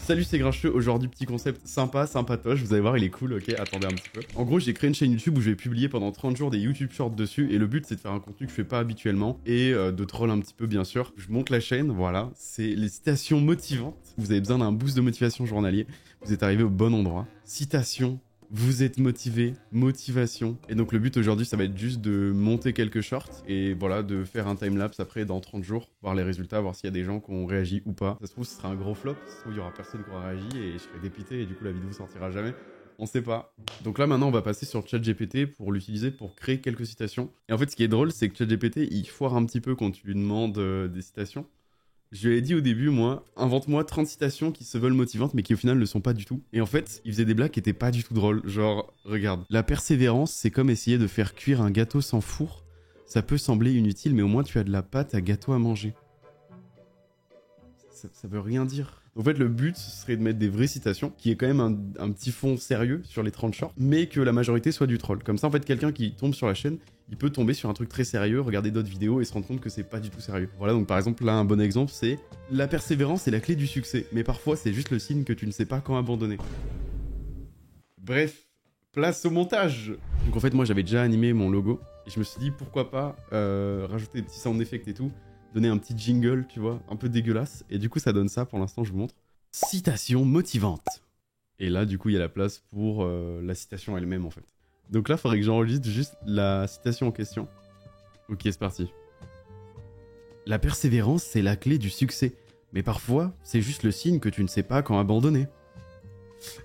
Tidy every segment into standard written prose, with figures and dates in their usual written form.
Salut, c'est Grincheux. Aujourd'hui, petit concept sympa, sympatoche. Vous allez voir, il est cool. Ok, attendez un petit peu. En gros, j'ai créé une chaîne YouTube où je vais publier pendant 30 jours des YouTube Shorts dessus. Et le but, c'est de faire un contenu que je fais pas habituellement et de troll un petit peu, bien sûr. Je monte la chaîne, voilà. C'est les citations motivantes. Vous avez besoin d'un boost de motivation journalier. Vous êtes arrivé au bon endroit. Citation. Vous êtes motivé, motivation. Et donc le but aujourd'hui, ça va être juste de monter quelques shorts et voilà, de faire un timelapse après dans 30 jours, voir les résultats, voir s'il y a des gens qui ont réagi ou pas. Ça se trouve, ce sera un gros flop, ça se trouve, il y aura personne qui aura réagi et je serai dépité et du coup la vidéo sortira jamais. On sait pas. Donc là maintenant on va passer sur ChatGPT pour l'utiliser pour créer quelques citations. Et en fait ce qui est drôle c'est que ChatGPT il foire un petit peu quand tu lui demandes des citations. Je lui ai dit au début, moi, invente-moi 30 citations qui se veulent motivantes, mais qui au final ne le sont pas du tout. Et en fait, il faisait des blagues qui étaient pas du tout drôles. Genre, regarde, la persévérance, c'est comme essayer de faire cuire un gâteau sans four. Ça peut sembler inutile, mais au moins tu as de la pâte à gâteau à manger. Ça veut rien dire. En fait, le but ce serait de mettre des vraies citations, qui est quand même un petit fond sérieux sur les 30 shorts, mais que la majorité soit du troll. Comme ça, en fait, quelqu'un qui tombe sur la chaîne, il peut tomber sur un truc très sérieux, regarder d'autres vidéos et se rendre compte que c'est pas du tout sérieux. Voilà, donc par exemple, là, un bon exemple, c'est « La persévérance est la clé du succès, mais parfois, c'est juste le signe que tu ne sais pas quand abandonner. » Bref, place au montage. Donc en fait, moi, j'avais déjà animé mon logo, et je me suis dit, pourquoi pas rajouter des petits sound effects et tout, donner un petit jingle, tu vois, un peu dégueulasse. Et du coup, ça donne ça, pour l'instant, je vous montre. Citation motivante. Et là, du coup, il y a la place pour la citation elle-même, en fait. Donc là, il faudrait que j'enregistre juste la citation en question. Ok, c'est parti. La persévérance, c'est la clé du succès. Mais parfois, c'est juste le signe que tu ne sais pas quand abandonner.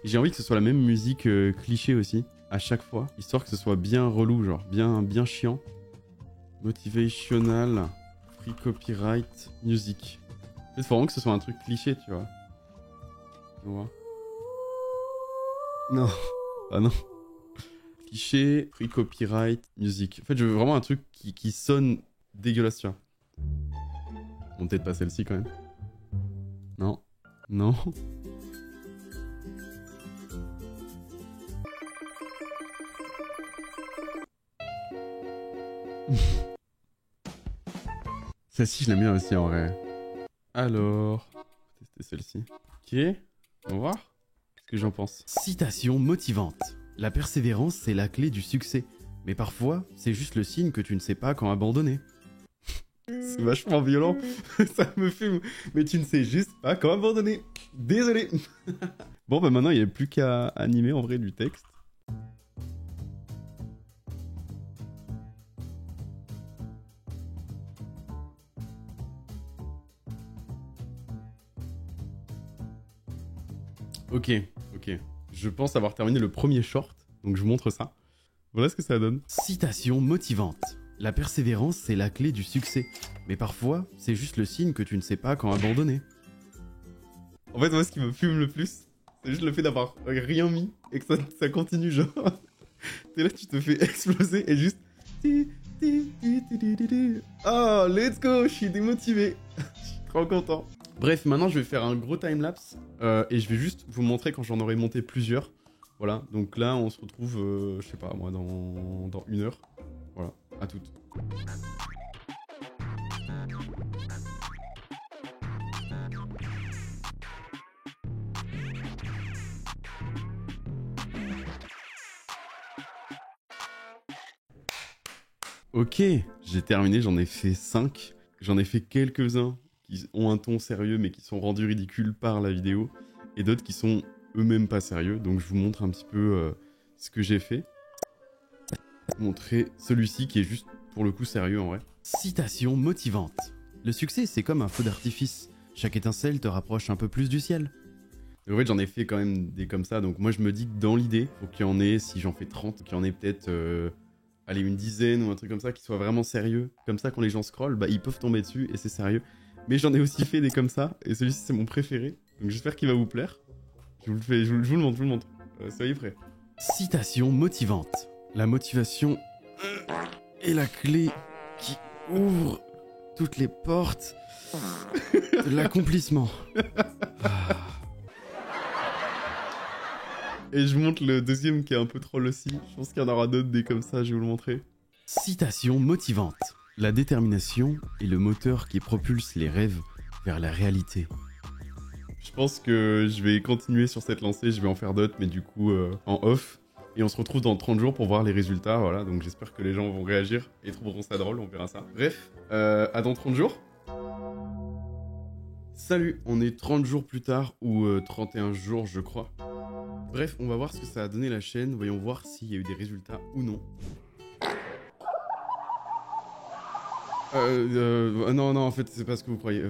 J'ai envie que ce soit la même musique cliché aussi, à chaque fois, histoire que ce soit bien relou, genre bien chiant. Motivational, free copyright, music. En fait, faut vraiment que ce soit un truc cliché, tu vois. Non. Ah non. Cliché, free copyright, musique. En fait, je veux vraiment un truc qui sonne dégueulasse, tu vois. Bon, peut-être pas celle-ci quand même. Non. Non. Celle-ci, je l'aime bien aussi en vrai. Alors, tester celle-ci. Ok, on va voir ce que j'en pense. Citation motivante. La persévérance, c'est la clé du succès. Mais parfois, c'est juste le signe que tu ne sais pas quand abandonner. C'est vachement violent. Ça me fume. Mais tu ne sais juste pas quand abandonner. Désolé. Bon, bah maintenant, il n'y a plus qu'à animer en vrai du texte. Ok. Je pense avoir terminé le premier short, donc je vous montre ça. Voilà ce que ça donne. Citation motivante. La persévérance, c'est la clé du succès. Mais parfois, c'est juste le signe que tu ne sais pas quand abandonner. En fait, moi, ce qui me fume le plus, c'est juste le fait d'avoir rien mis et que ça continue, genre. T'es là, tu te fais exploser et juste... Oh, let's go, je suis démotivé. Je suis trop content. Bref, maintenant je vais faire un gros timelapse et je vais juste vous montrer quand j'en aurai monté plusieurs. Voilà, donc là on se retrouve, je sais pas moi, dans 1 heure. Voilà, à toutes. Ok, j'ai terminé, j'en ai fait 5. J'en ai fait quelques-uns qui ont un ton sérieux mais qui sont rendus ridicules par la vidéo. Et d'autres qui sont eux-mêmes pas sérieux. Donc je vous montre un petit peu ce que j'ai fait. Je vais vous montrer celui-ci qui est juste pour le coup sérieux en vrai. Citation motivante. Le succès c'est comme un feu d'artifice. Chaque étincelle te rapproche un peu plus du ciel. Et en fait j'en ai fait quand même des comme ça. Donc moi je me dis que dans l'idée, faut qu'il y en ait, si j'en fais 30, qu'il y en ait peut-être... allez, une dizaine ou un truc comme ça qui soit vraiment sérieux. Comme ça, quand les gens scrollent, bah, ils peuvent tomber dessus et c'est sérieux. Mais j'en ai aussi fait des comme ça et celui-ci, c'est mon préféré. Donc j'espère qu'il va vous plaire. Je vous le montre. Soyez prêts. Citation motivante. La motivation est la clé qui ouvre toutes les portes de l'accomplissement. Et je vous montre le deuxième qui est un peu troll aussi. Je pense qu'il y en aura d'autres des comme ça, je vais vous le montrer. Citation motivante. La détermination est le moteur qui propulse les rêves vers la réalité. Je pense que je vais continuer sur cette lancée, je vais en faire d'autres, mais du coup en off. Et on se retrouve dans 30 jours pour voir les résultats, voilà. Donc j'espère que les gens vont réagir et trouveront ça drôle, on verra ça. Bref, à dans 30 jours. Salut, on est 30 jours plus tard, ou 31 jours je crois. Bref, on va voir ce que ça a donné la chaîne, voyons voir s'il y a eu des résultats ou non. Non, en fait, c'est pas ce que vous croyez.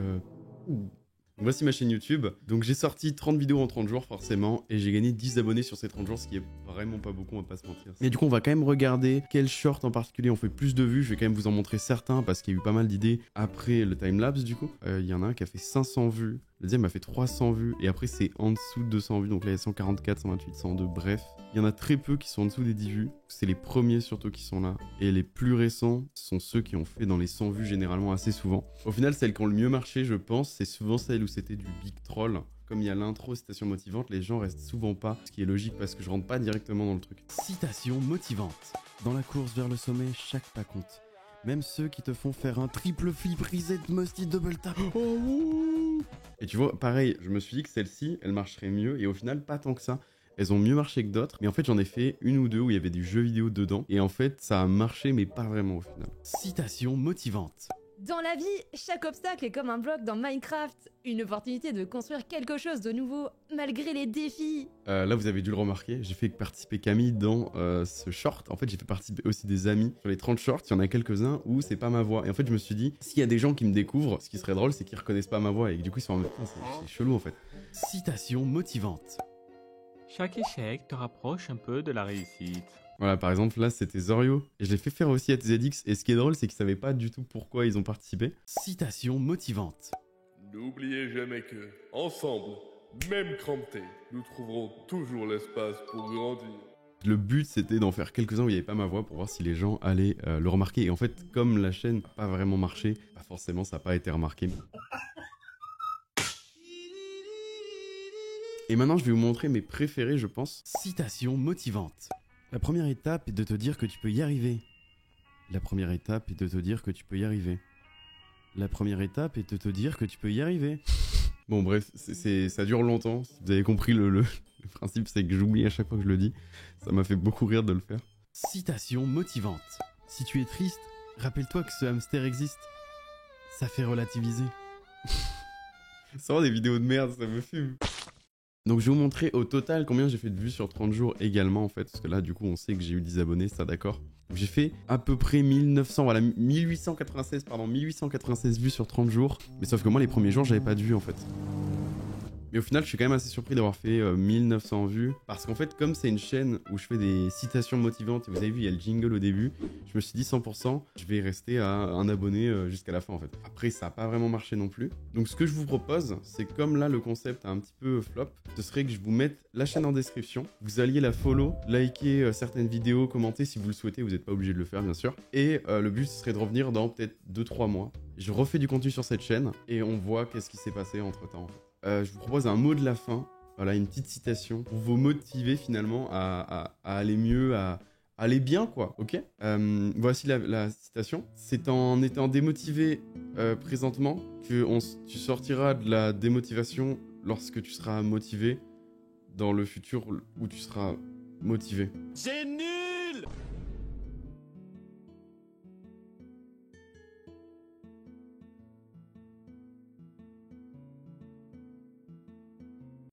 Voici ma chaîne YouTube. Donc j'ai sorti 30 vidéos en 30 jours forcément et j'ai gagné 10 abonnés sur ces 30 jours, ce qui est vraiment pas beaucoup, on va pas se mentir. Et du coup on va quand même regarder quels shorts en particulier ont fait plus de vues. Je vais quand même vous en montrer certains parce qu'il y a eu pas mal d'idées après le timelapse du coup. Il y en a un qui a fait 500 vues, le deuxième a fait 300 vues et après c'est en dessous de 200 vues. Donc là il y a 144, 128, 102, bref. Il y en a très peu qui sont en dessous des 10 vues. C'est les premiers surtout qui sont là. Et les plus récents sont ceux qui ont fait dans les 100 vues généralement assez souvent. Au final, celles qui ont le mieux marché, je pense, c'est souvent celles où c'était du big troll. Comme il y a l'intro citation motivante, les gens restent souvent pas, ce qui est logique parce que je rentre pas directement dans le truc. Citation motivante. Dans la course vers le sommet, chaque pas compte. Même ceux qui te font faire un triple flip reset musty double tap. Oh, et tu vois, pareil, je me suis dit que celle-ci, elle marcherait mieux et au final, pas tant que ça. Elles ont mieux marché que d'autres, mais en fait j'en ai fait une ou deux où il y avait du jeu vidéo dedans, et en fait ça a marché mais pas vraiment au final. Citation motivante. Dans la vie, chaque obstacle est comme un bloc dans Minecraft, une opportunité de construire quelque chose de nouveau, malgré les défis. Là vous avez dû le remarquer, j'ai fait participer Camille dans ce short. En fait j'ai fait participer aussi des amis. Sur les 30 shorts, il y en a quelques-uns où c'est pas ma voix. Et en fait je me suis dit, s'il y a des gens qui me découvrent, ce qui serait drôle c'est qu'ils reconnaissent pas ma voix et que du coup ils sont en mode, c'est chelou en fait. Citation motivante. Chaque échec te rapproche un peu de la réussite. Voilà, par exemple, là, c'était Zorio. Et je l'ai fait faire aussi à TZX. Et ce qui est drôle, c'est qu'ils savaient pas du tout pourquoi ils ont participé. Citation motivante. N'oubliez jamais que, ensemble, même crampés, nous trouverons toujours l'espace pour grandir. Le but, c'était d'en faire quelques-uns où il n'y avait pas ma voix pour voir si les gens allaient le remarquer. Et en fait, comme la chaîne n'a pas vraiment marché, bah forcément, ça n'a pas été remarqué. Et maintenant, je vais vous montrer mes préférés, je pense. Citation motivante. La première étape est de te dire que tu peux y arriver. La première étape est de te dire que tu peux y arriver. La première étape est de te dire que tu peux y arriver. Bon bref, ça dure longtemps. Si vous avez compris le principe, c'est que j'oublie à chaque fois que je le dis. Ça m'a fait beaucoup rire de le faire. Citation motivante. Si tu es triste, rappelle-toi que ce hamster existe. Ça fait relativiser. C'est vraiment des vidéos de merde, ça me fume. Donc je vais vous montrer au total combien j'ai fait de vues sur 30 jours également en fait. Parce que là du coup on sait que j'ai eu 10 abonnés, ça d'accord. J'ai fait à peu près 1896 vues sur 30 jours. Mais sauf que moi les premiers jours j'avais pas de vues en fait. Mais au final je suis quand même assez surpris d'avoir fait 1900 vues. Parce qu'en fait comme c'est une chaîne où je fais des citations motivantes, et vous avez vu il y a le jingle au début, je me suis dit 100% je vais rester à un abonné jusqu'à la fin en fait. Après ça n'a pas vraiment marché non plus. Donc ce que je vous propose, c'est comme là le concept a un petit peu flop, ce serait que je vous mette la chaîne en description, vous alliez la follow, liker certaines vidéos, commenter si vous le souhaitez, vous n'êtes pas obligé de le faire bien sûr. Et le but ce serait de revenir dans peut-être 2-3 mois. Je refais du contenu sur cette chaîne et on voit qu'est-ce qui s'est passé entre temps en fait. Je vous propose un mot de la fin, voilà, une petite citation pour vous motiver finalement à aller mieux, à aller bien quoi, ok. Voici la citation. C'est en étant démotivé présentement que tu sortiras de la démotivation lorsque tu seras motivé dans le futur où tu seras motivé. C'est nul!